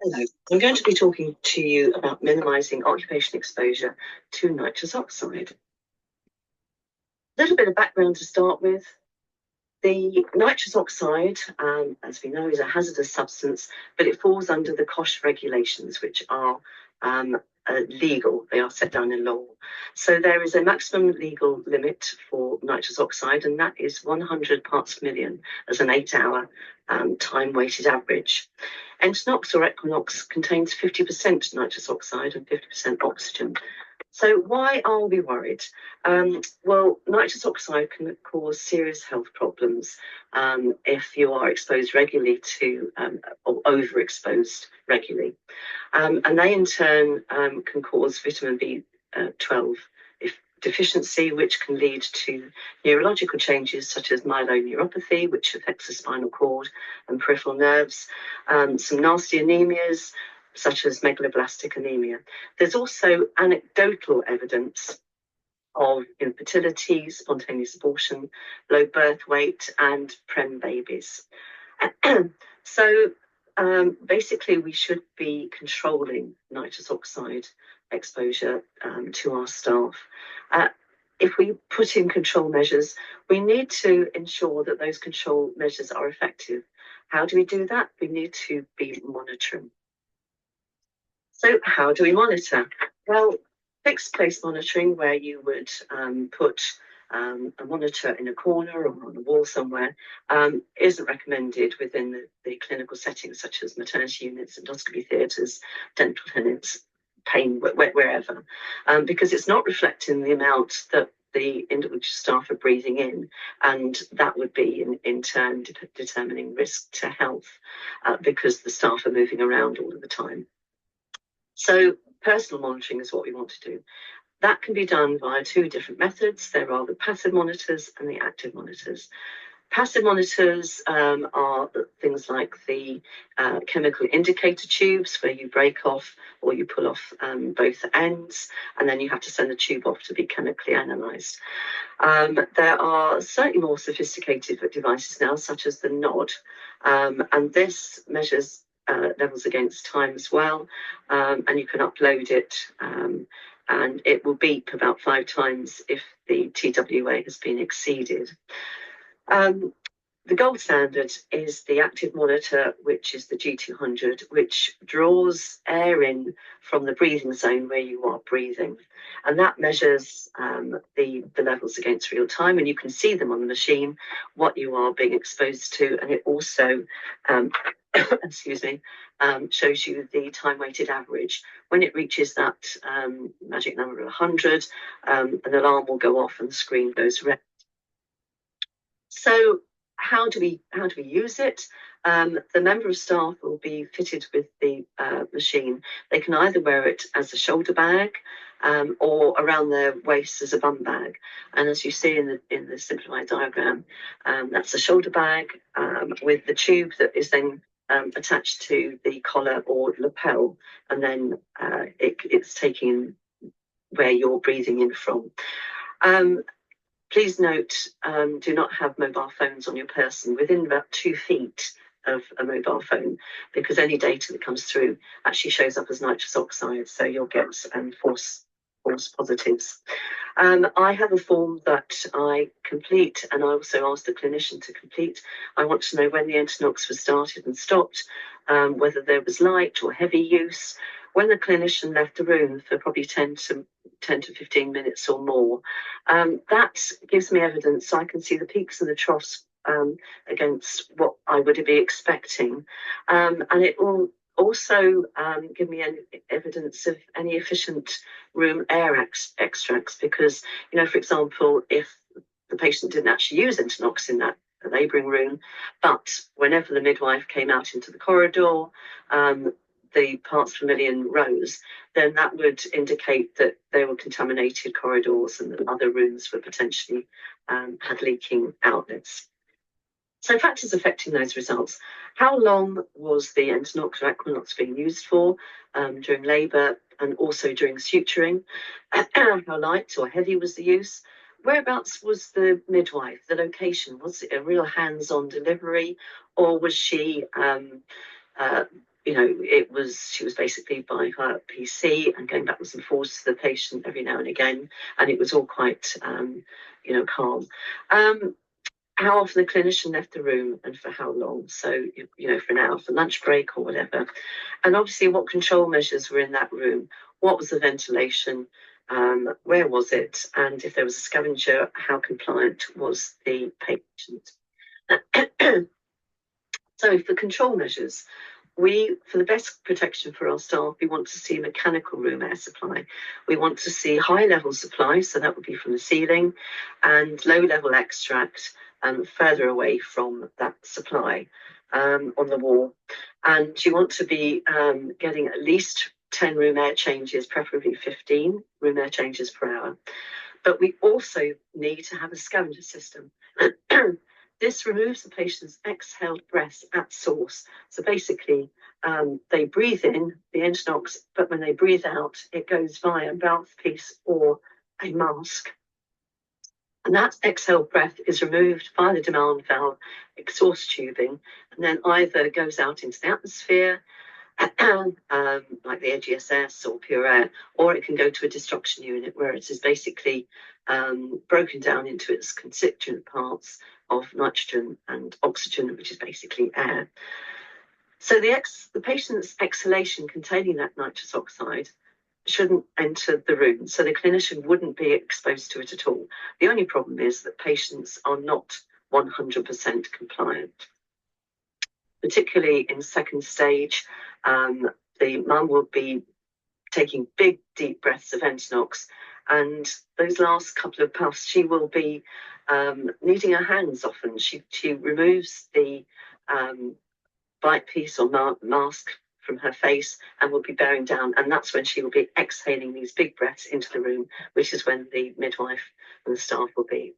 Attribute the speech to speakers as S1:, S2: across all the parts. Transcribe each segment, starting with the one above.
S1: Hello, I'm going to be talking to you about minimising occupational exposure to nitrous oxide. A little bit of background to start with. The nitrous oxide, as we know, is a hazardous substance, but it falls under the COSH regulations, which are legal. They are set down in law. So there is a maximum legal limit for nitrous oxide, and that is 100 parts per million as an 8-hour time-weighted average. Entonox or Equinox contains 50% nitrous oxide and 50% oxygen. So why are we worried? Well, nitrous oxide can cause serious health problems if you are exposed regularly to or overexposed regularly. And they in turn can cause vitamin B12 deficiency, which can lead to neurological changes such as myeloneuropathy, which affects the spinal cord and peripheral nerves, some nasty anemias, such as megaloblastic anemia. There's also anecdotal evidence of infertility, spontaneous abortion, low birth weight, and prem babies. So basically, we should be controlling nitrous oxide exposure to our staff. If we put in control measures, we need to ensure that those control measures are effective. How do we do that? We need to be monitoring. So how do we monitor? Well, fixed place monitoring, where you would put a monitor in a corner or on a wall somewhere, isn't recommended within the clinical settings, such as maternity units, endoscopy theatres, dental clinics, pain, wherever, because it's not reflecting the amount that the individual staff are breathing in, and that would be in turn determining risk to health because the staff are moving around all of the time. So personal monitoring is what we want to do. That can be done via two different methods. There are the passive monitors and the active monitors. Passive monitors are things like the chemical indicator tubes, where you break off or you pull off both ends, and then you have to send the tube off to be chemically analysed. There are slightly more sophisticated devices now, such as the NOD, and this measures levels against time as well, and you can upload it, and it will beep about 5 times if the TWA has been exceeded. The gold standard is the active monitor, which is the G200, which draws air in from the breathing zone where you are breathing. And that measures the levels against real time, and you can see them on the machine, what you are being exposed to. And it also, shows you the time-weighted average. When it reaches that magic number of 100, an alarm will go off and the screen goes red. So how do we use it? The member of staff will be fitted with the machine. They can either wear it as a shoulder bag or around their waist as a bum bag. And as you see in the simplified diagram, that's a shoulder bag with the tube that is then attached to the collar or lapel, and then it's taking where you're breathing in from. Please note, do not have mobile phones on your person within about 2 feet of a mobile phone, because any data that comes through actually shows up as nitrous oxide, so you'll get false positives. I have a form that I complete, and I also ask the clinician to complete. I want to know when the Entonox was started and stopped, whether there was light or heavy use, when the clinician left the room for probably 10 to 15 minutes or more. That gives me evidence, so I can see the peaks and the troughs against what I would be expecting. And it will also give me any evidence of any efficient room air extracts, because, for example, if the patient didn't actually use Entonox in that labouring room, but whenever the midwife came out into the corridor, the parts per million rose, then that would indicate that there were contaminated corridors and that other rooms were potentially had leaking outlets. So factors affecting those results. How long was the Entonox or Equinox being used for during labour and also during suturing? How light or heavy was the use? Whereabouts was the midwife, the location? Was it a real hands-on delivery, or was she she was basically by her PC and going backwards and forwards to the patient every now and again, and it was all quite, calm. How often the clinician left the room and for how long? So, for an hour, for lunch break or whatever. And obviously what control measures were in that room, what was the ventilation, where was it, and if there was a scavenger, how compliant was the patient? So for control measures, for the best protection for our staff, we want to see mechanical room air supply. We want to see high level supply, so that would be from the ceiling, and low level extract further away from that supply on the wall. And you want to be getting at least 10 room air changes, preferably 15 room air changes per hour. But we also need to have a scavenger system. This removes the patient's exhaled breaths at source. So basically, they breathe in the Entonox, but when they breathe out, it goes via a mouthpiece or a mask. And that exhaled breath is removed via the demand valve exhaust tubing, and then either goes out into the atmosphere, like the AGSS or pure air, or it can go to a destruction unit where it is basically broken down into its constituent parts of nitrogen and oxygen, which is basically air. So the patient's exhalation containing that nitrous oxide shouldn't enter the room, so the clinician wouldn't be exposed to it at all. The only problem is that patients are not 100% compliant. Particularly in second stage, the mum will be taking big, deep breaths of Entonox, and those last couple of puffs, she will be needing her hands often. She removes the bite piece or mask from her face and will be bearing down, and that's when she will be exhaling these big breaths into the room, which is when the midwife and the staff will be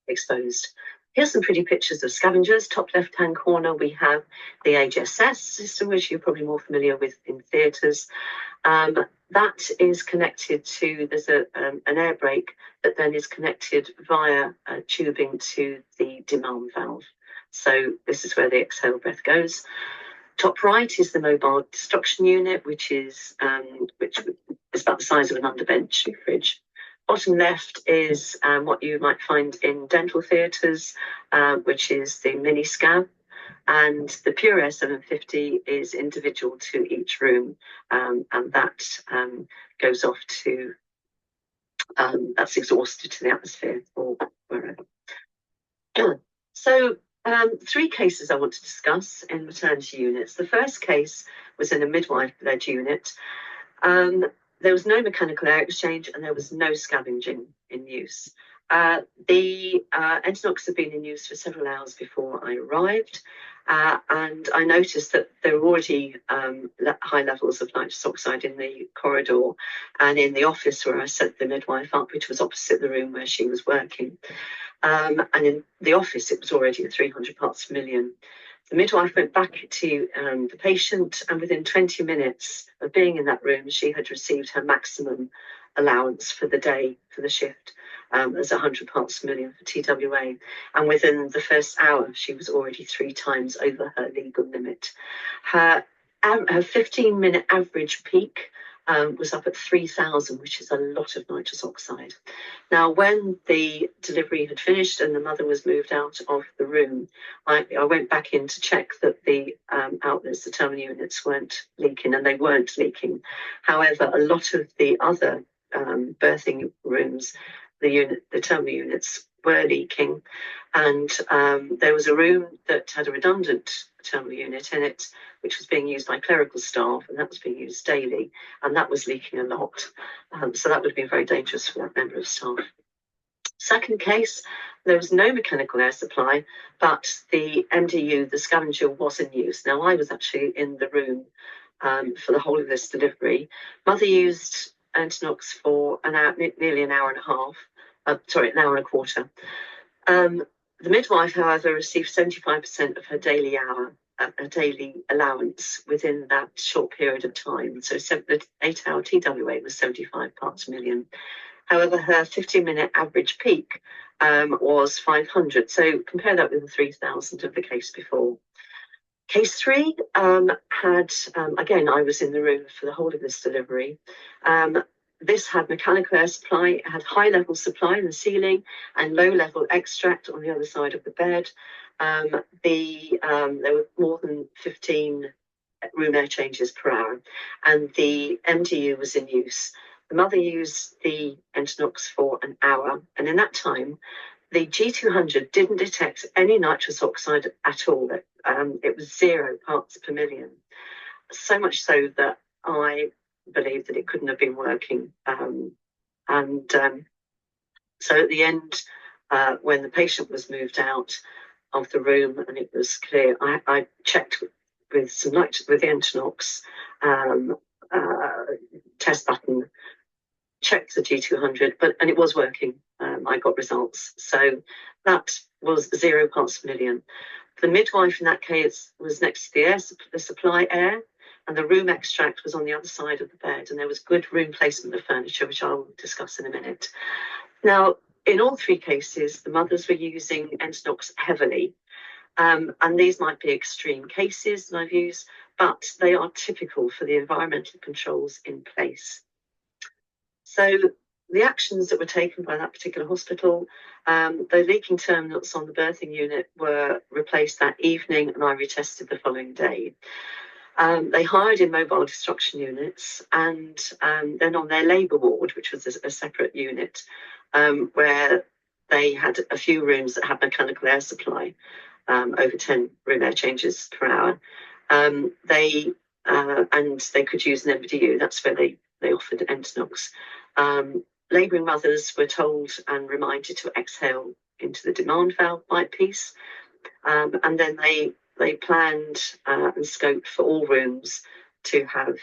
S1: exposed. Here's some pretty pictures of scavengers. Top left-hand corner, we have the HSS system, which you're probably more familiar with in theatres. That is connected to, there's an air brake that then is connected via tubing to the demand valve. So this is where the exhale breath goes. Top right is the mobile destruction unit, which is about the size of an underbench fridge. Bottom left is what you might find in dental theatres, which is the mini scav. And the Pure Air 750 is individual to each room, and that goes off to, that's exhausted to the atmosphere or wherever. So 3 cases I want to discuss in maternity units. The first case was in a midwife-led unit. There was no mechanical air exchange and there was no scavenging in use. The Entonox had been in use for several hours before I arrived, and I noticed that there were already high levels of nitrous oxide in the corridor and in the office where I set the midwife up, which was opposite the room where she was working. And in the office, it was already at 300 parts per million. The midwife went back to the patient, and within 20 minutes of being in that room, she had received her maximum allowance for the day, for the shift, as 100 parts per million for TWA. And within the first hour, she was already 3 times over her legal limit. Her 15-minute average peak was up at 3,000, which is a lot of nitrous oxide. Now, when the delivery had finished and the mother was moved out of the room, I went back in to check that the outlets, the terminal units, weren't leaking, and they weren't leaking. However, a lot of the other birthing rooms, the terminal units, were leaking, and there was a room that had a redundant terminal unit in it, which was being used by clerical staff, and that was being used daily, and that was leaking a lot. So that would have been very dangerous for that member of staff. Second case, there was no mechanical air supply, but the MDU, the scavenger, was in use. Now, I was actually in the room for the whole of this delivery. Mother used Entonox for nearly an hour and a half. An hour and a quarter. The midwife, however, received 75% of her daily allowance within that short period of time. So the 8-hour TWA was 75 parts per million. However, her 15-minute average peak was 500. So compare that with the 3,000 of the case before. Case 3 had, again, I was in the room for the whole of this delivery. This had mechanical air supply, it had high level supply in the ceiling and low level extract on the other side of the bed. There were more than 15 room air changes per hour, and the MDU was in use. The mother used the Entonox for an hour, and in that time, the G200 didn't detect any nitrous oxide at all. It was 0 parts per million. So much so that I believed that it couldn't have been working. So at the end, when the patient was moved out of the room and it was clear, I checked with the Entonox test button, checked the G200, and it was working. I got results. So that was 0 parts per million. The midwife in that case was next to the supply air, and the room extract was on the other side of the bed, and there was good room placement of furniture, which I'll discuss in a minute. Now, in all 3 cases, the mothers were using Entonox heavily, and these might be extreme cases that I've used, but they are typical for the environmental controls in place. So the actions that were taken by that particular hospital, the leaking terminals on the birthing unit were replaced that evening, and I retested the following day. They hired in mobile destruction units, and then on their labour ward, which was a separate unit, where they had a few rooms that had mechanical air supply, over 10 room air changes per hour. And they could use an MDU. That's where they offered Entonox. Labouring mothers were told and reminded to exhale into the demand valve bite piece, and then they planned and scoped for all rooms to have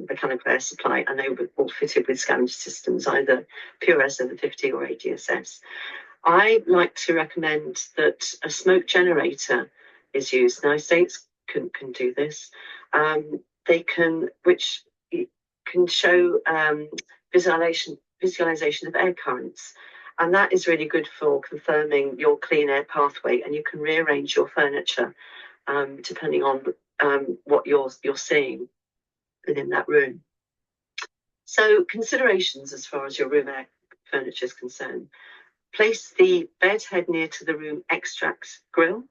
S1: mechanical air supply, and they were all fitted with scavenger systems, either pure S750 or ADSS. I like to recommend that a smoke generator is used. Now, states can do this. They can, which can show visualization of air currents. And that is really good for confirming your clean air pathway, and you can rearrange your furniture depending on what you're seeing within that room. So considerations as far as your room air furniture is concerned. Place the bed head near to the room extract grill.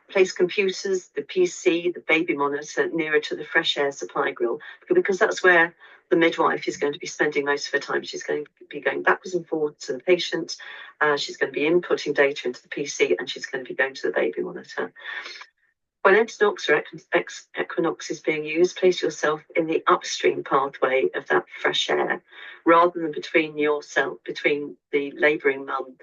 S1: Place computers, the PC, the baby monitor nearer to the fresh air supply grill, because that's where the midwife is going to be spending most of her time. She's going to be going backwards and forwards to the patient. She's going to be inputting data into the PC, and she's going to be going to the baby monitor. When Entonox or Equinox is being used, place yourself in the upstream pathway of that fresh air, rather than between the labouring mum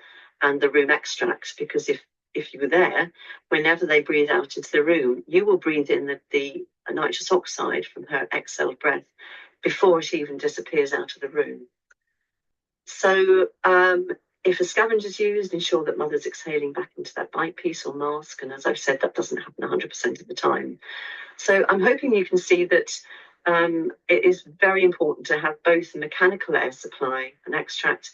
S1: and the room extract, because if you were there, whenever they breathe out into the room, you will breathe in the nitrous oxide from her exhaled breath before it even disappears out of the room. So if a scavenger is used, ensure that mother's exhaling back into that bite piece or mask. And as I've said, that doesn't happen 100% of the time. So I'm hoping you can see that it is very important to have both a mechanical air supply, an extract,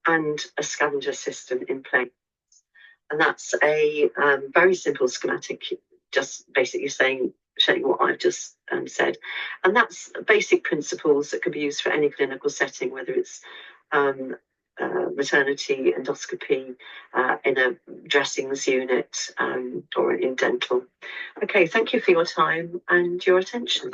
S1: and a scavenger system in place. And that's a very simple schematic, just basically showing what I've just said. And that's basic principles that can be used for any clinical setting, whether it's maternity, endoscopy, in a dressings unit, or in dental. Okay, thank you for your time and your attention.